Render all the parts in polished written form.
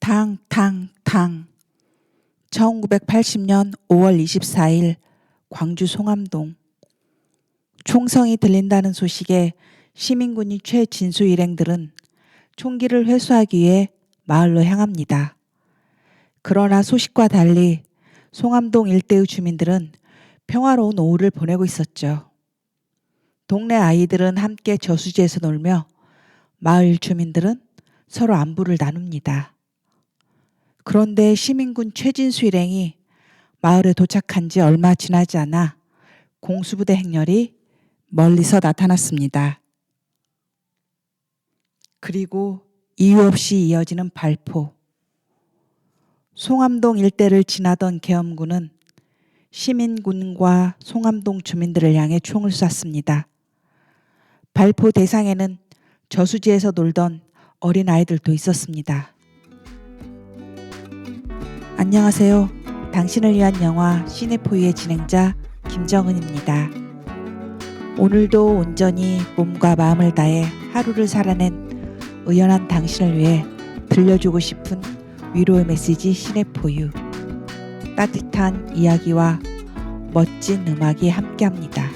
탕탕탕 1980년 5월 24일 광주 송암동. 총성이 들린다는 소식에 시민군인 최진수 일행들은 총기를 회수하기 위해 마을로 향합니다. 그러나 소식과 달리 송암동 일대의 주민들은 평화로운 오후를 보내고 있었죠. 동네 아이들은 함께 저수지에서 놀며 마을 주민들은 서로 안부를 나눕니다. 그런데 시민군 최진수 일행이 마을에 도착한 지 얼마 지나지 않아 공수부대 행렬이 멀리서 나타났습니다. 그리고 이유 없이 이어지는 발포. 송암동 일대를 지나던 계엄군은 시민군과 송암동 주민들을 향해 총을 쐈습니다. 발포 대상에는 저수지에서 놀던 어린 아이들도 있었습니다. 안녕하세요. 당신을 위한 영화 시네포유의 진행자 김정은입니다. 오늘도 온전히 몸과 마음을 다해 하루를 살아낸 의연한 당신을 위해 들려주고 싶은 위로의 메시지 시네포유. 따뜻한 이야기와 멋진 음악이 함께합니다.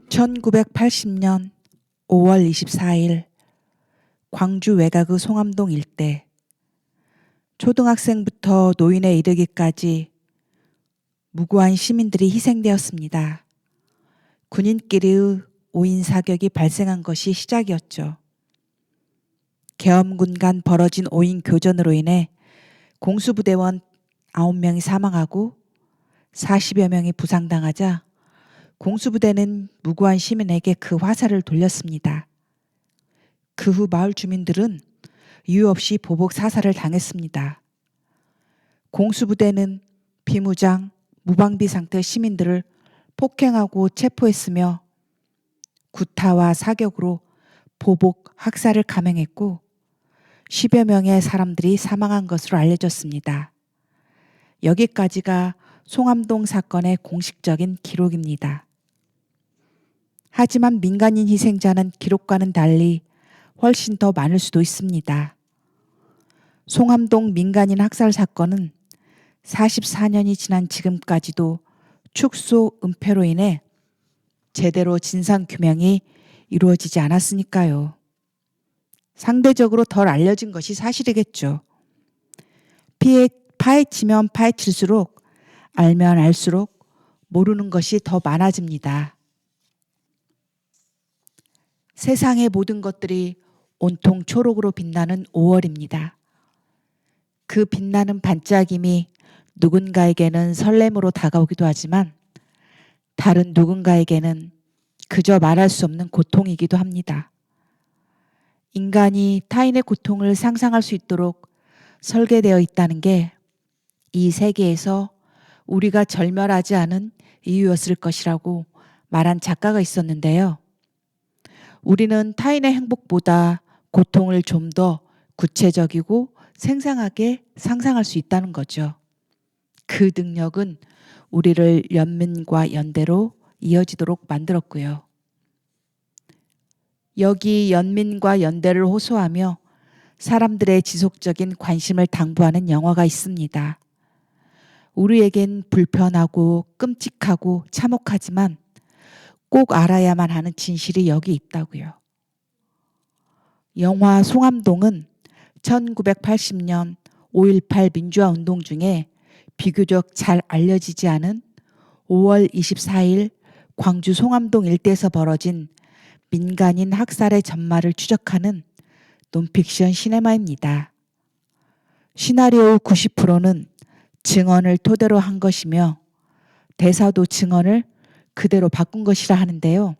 1980년 5월 24일 광주 외곽의 송암동 일대. 초등학생부터 노인에 이르기까지 무고한 시민들이 희생되었습니다. 군인끼리의 오인 사격이 발생한 것이 시작이었죠. 계엄군 간 벌어진 오인 교전으로 인해 공수부대원 9명이 사망하고 40여 명이 부상당하자 공수부대는 무고한 시민에게 그 화살을 돌렸습니다. 그 후 마을 주민들은 이유 없이 보복 사살을 당했습니다. 공수부대는 비무장, 무방비 상태 시민들을 폭행하고 체포했으며 구타와 사격으로 보복, 학살을 감행했고 10여 명의 사람들이 사망한 것으로 알려졌습니다. 여기까지가 송암동 사건의 공식적인 기록입니다. 하지만 민간인 희생자는 기록과는 달리 훨씬 더 많을 수도 있습니다. 송암동 민간인 학살 사건은 44년이 지난 지금까지도 축소 은폐로 인해 제대로 진상규명이 이루어지지 않았으니까요. 상대적으로 덜 알려진 것이 사실이겠죠. 파헤치면 파헤칠수록 알면 알수록 모르는 것이 더 많아집니다. 세상의 모든 것들이 온통 초록으로 빛나는 5월입니다. 그 빛나는 반짝임이 누군가에게는 설렘으로 다가오기도 하지만 다른 누군가에게는 그저 말할 수 없는 고통이기도 합니다. 인간이 타인의 고통을 상상할 수 있도록 설계되어 있다는 게 이 세계에서 우리가 절멸하지 않은 이유였을 것이라고 말한 작가가 있었는데요. 우리는 타인의 행복보다 고통을 좀 더 구체적이고 생생하게 상상할 수 있다는 거죠. 그 능력은 우리를 연민과 연대로 이어지도록 만들었고요. 여기 연민과 연대를 호소하며 사람들의 지속적인 관심을 당부하는 영화가 있습니다. 우리에겐 불편하고 끔찍하고 참혹하지만 꼭 알아야만 하는 진실이 여기 있다고요. 영화 송암동은 1980년 5.18 민주화 운동 중에 비교적 잘 알려지지 않은 5월 24일 광주 송암동 일대에서 벌어진 민간인 학살의 전말을 추적하는 논픽션 시네마입니다. 시나리오의 90%는 증언을 토대로 한 것이며 대사도 증언을 그대로 바꾼 것이라 하는데요.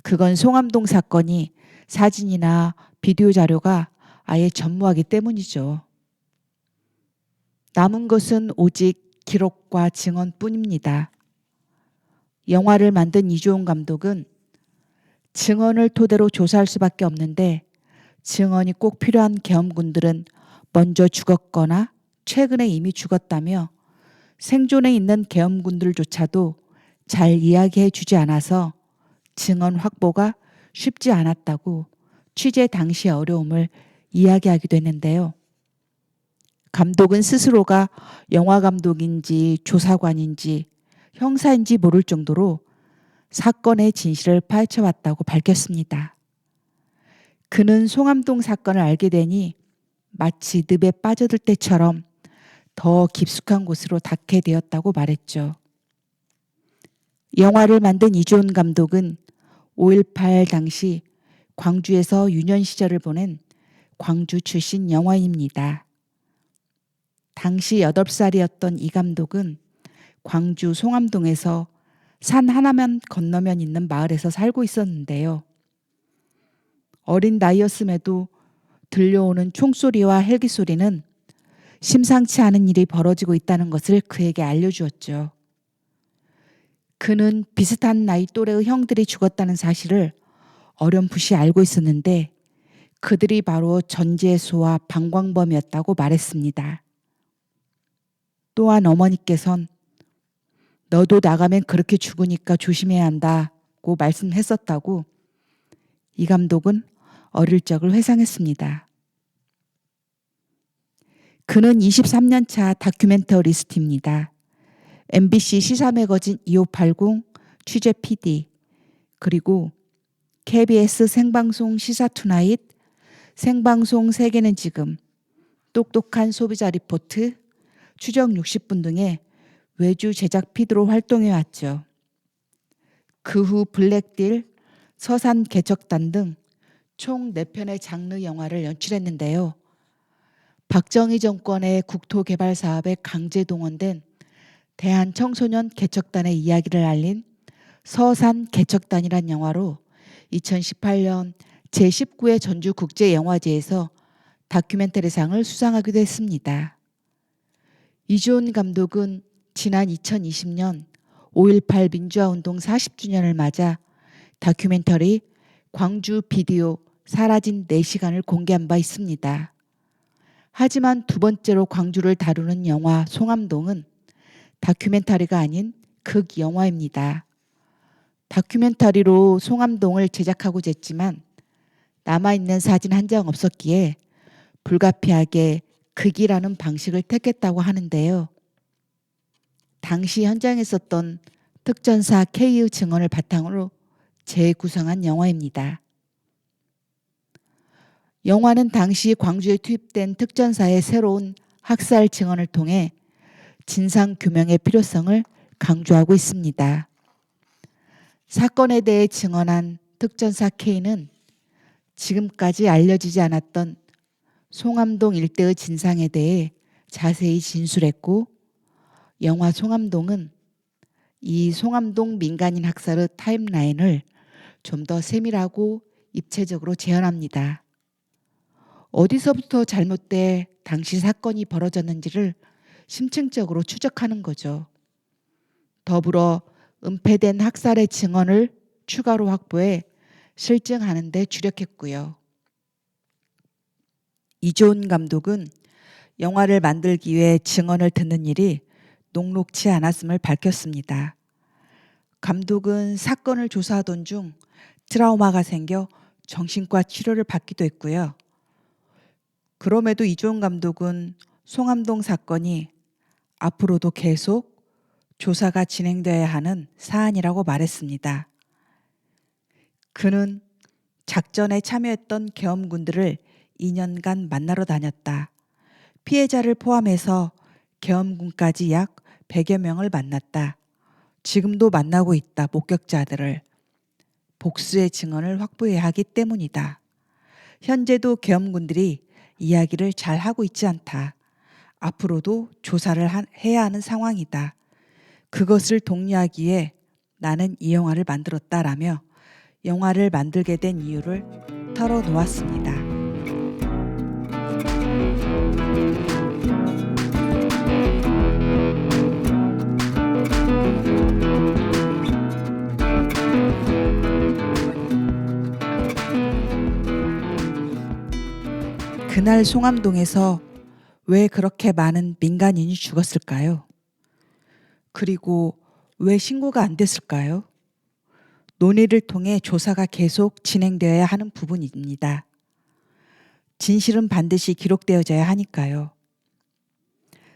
그건 송암동 사건이 사진이나 비디오 자료가 아예 전무하기 때문이죠. 남은 것은 오직 기록과 증언뿐입니다. 영화를 만든 이주홍 감독은 증언을 토대로 조사할 수밖에 없는데 증언이 꼭 필요한 계엄군들은 먼저 죽었거나 최근에 이미 죽었다며 생존해 있는 계엄군들조차도 잘 이야기해 주지 않아서 증언 확보가 쉽지 않았다고 취재 당시의 어려움을 이야기하기도 했는데요. 감독은 스스로가 영화 감독인지 조사관인지 형사인지 모를 정도로 사건의 진실을 파헤쳐왔다고 밝혔습니다. 그는 송암동 사건을 알게 되니 마치 늪에 빠져들 때처럼 더 깊숙한 곳으로 닿게 되었다고 말했죠. 영화를 만든 이주온 감독은 5.18 당시 광주에서 유년 시절을 보낸 광주 출신 영화인입니다. 당시 8살이었던 이 감독은 광주 송암동에서 산 하나만 건너면 있는 마을에서 살고 있었는데요. 어린 나이였음에도 들려오는 총소리와 헬기 소리는 심상치 않은 일이 벌어지고 있다는 것을 그에게 알려주었죠. 그는 비슷한 나이 또래의 형들이 죽었다는 사실을 어렴풋이 알고 있었는데 그들이 바로 전재수와 방광범이었다고 말했습니다. 또한 어머니께선 너도 나가면 그렇게 죽으니까 조심해야 한다고 말씀했었다고 이 감독은 어릴 적을 회상했습니다. 그는 23년 차 다큐멘터리스트입니다. MBC 시사 매거진 2580 취재 PD 그리고 KBS 생방송 시사 투나잇, 생방송 세계는 지금, 똑똑한 소비자 리포트, 추적 60분 등의 외주 제작 PD로 활동해왔죠. 그 후 블랙딜, 서산 개척단 등 총 4편의 장르 영화를 연출했는데요. 박정희 정권의 국토개발 사업에 강제 동원된 대한청소년 개척단의 이야기를 알린 서산 개척단이란 영화로 2018년 제19회 전주국제영화제에서 다큐멘터리상을 수상하기도 했습니다. 이주온 감독은 지난 2020년 5.18 민주화운동 40주년을 맞아 다큐멘터리 광주 비디오 사라진 4시간을 공개한 바 있습니다. 하지만 두 번째로 광주를 다루는 영화 송암동은 다큐멘터리가 아닌 극영화입니다. 다큐멘터리로 송암동을 제작하고자 했지만 남아있는 사진 한 장 없었기에 불가피하게 극이라는 방식을 택했다고 하는데요. 당시 현장에 있었던 특전사 K의 증언을 바탕으로 재구성한 영화입니다. 영화는 당시 광주에 투입된 특전사의 새로운 학살 증언을 통해 진상규명의 필요성을 강조하고 있습니다. 사건에 대해 증언한 특전사 K는 지금까지 알려지지 않았던 송암동 일대의 진상에 대해 자세히 진술했고 영화 송암동은 이 송암동 민간인 학살의 타임라인을 좀 더 세밀하고 입체적으로 재현합니다. 어디서부터 잘못돼 당시 사건이 벌어졌는지를 심층적으로 추적하는 거죠. 더불어 은폐된 학살의 증언을 추가로 확보해 실증하는 데 주력했고요. 이주온 감독은 영화를 만들기 위해 증언을 듣는 일이 녹록치 않았음을 밝혔습니다. 감독은 사건을 조사하던 중 트라우마가 생겨 정신과 치료를 받기도 했고요. 그럼에도 이주온 감독은 송암동 사건이 앞으로도 계속 조사가 진행되어야 하는 사안이라고 말했습니다. 그는 작전에 참여했던 계엄군들을 2년간 만나러 다녔다. 피해자를 포함해서 계엄군까지 약 100여 명을 만났다. 지금도 만나고 있다. 목격자들을. 복수의 증언을 확보해야 하기 때문이다. 현재도 계엄군들이 이야기를 잘 하고 있지 않다. 앞으로도 조사를 해야 하는 상황이다. 그것을 독려하기에 나는 이 영화를 만들었다라며 영화를 만들게 된 이유를 털어놓았습니다. 그날 송암동에서 왜 그렇게 많은 민간인이 죽었을까요? 그리고 왜 신고가 안 됐을까요? 논의를 통해 조사가 계속 진행되어야 하는 부분입니다. 진실은 반드시 기록되어져야 하니까요.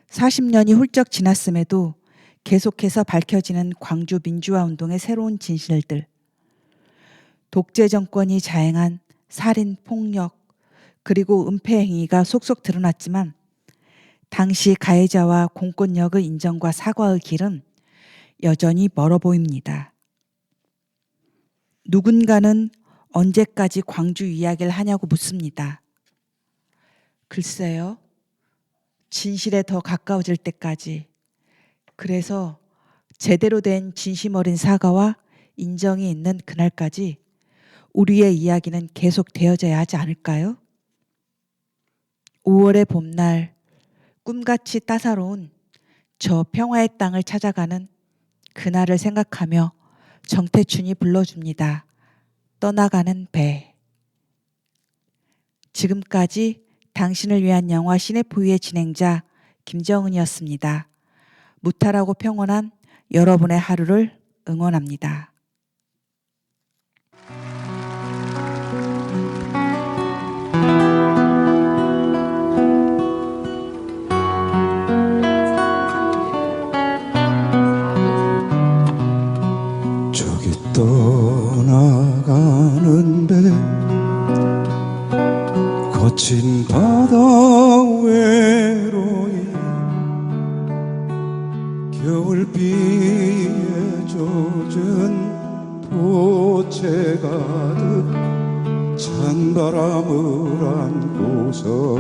40년이 훌쩍 지났음에도 계속해서 밝혀지는 광주 민주화운동의 새로운 진실들. 독재 정권이 자행한 살인, 폭력, 그리고 은폐 행위가 속속 드러났지만 당시 가해자와 공권력의 인정과 사과의 길은 여전히 멀어 보입니다. 누군가는 언제까지 광주 이야기를 하냐고 묻습니다. 글쎄요. 진실에 더 가까워질 때까지. 그래서 제대로 된 진심 어린 사과와 인정이 있는 그날까지 우리의 이야기는 계속 되어져야 하지 않을까요? 5월의 봄날 꿈같이 따사로운 저 평화의 땅을 찾아가는 그날을 생각하며 정태춘이 불러줍니다. 떠나가는 배. 지금까지 당신을 위한 영화 시네포유의 진행자 김정은이었습니다. 무탈하고 평온한 여러분의 하루를 응원합니다. 저기 떠나가는 배 거친 바다 외로이 겨울비에 젖은 포채 가득 찬바람을 안고서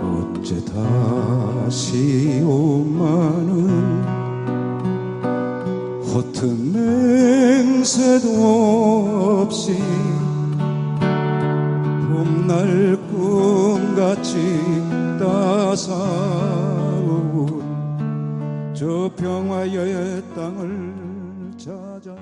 언제 다시 오마는 허튼 맹세도 없이 봄날 꿈같이 따사온 저 평화의 땅을 찾아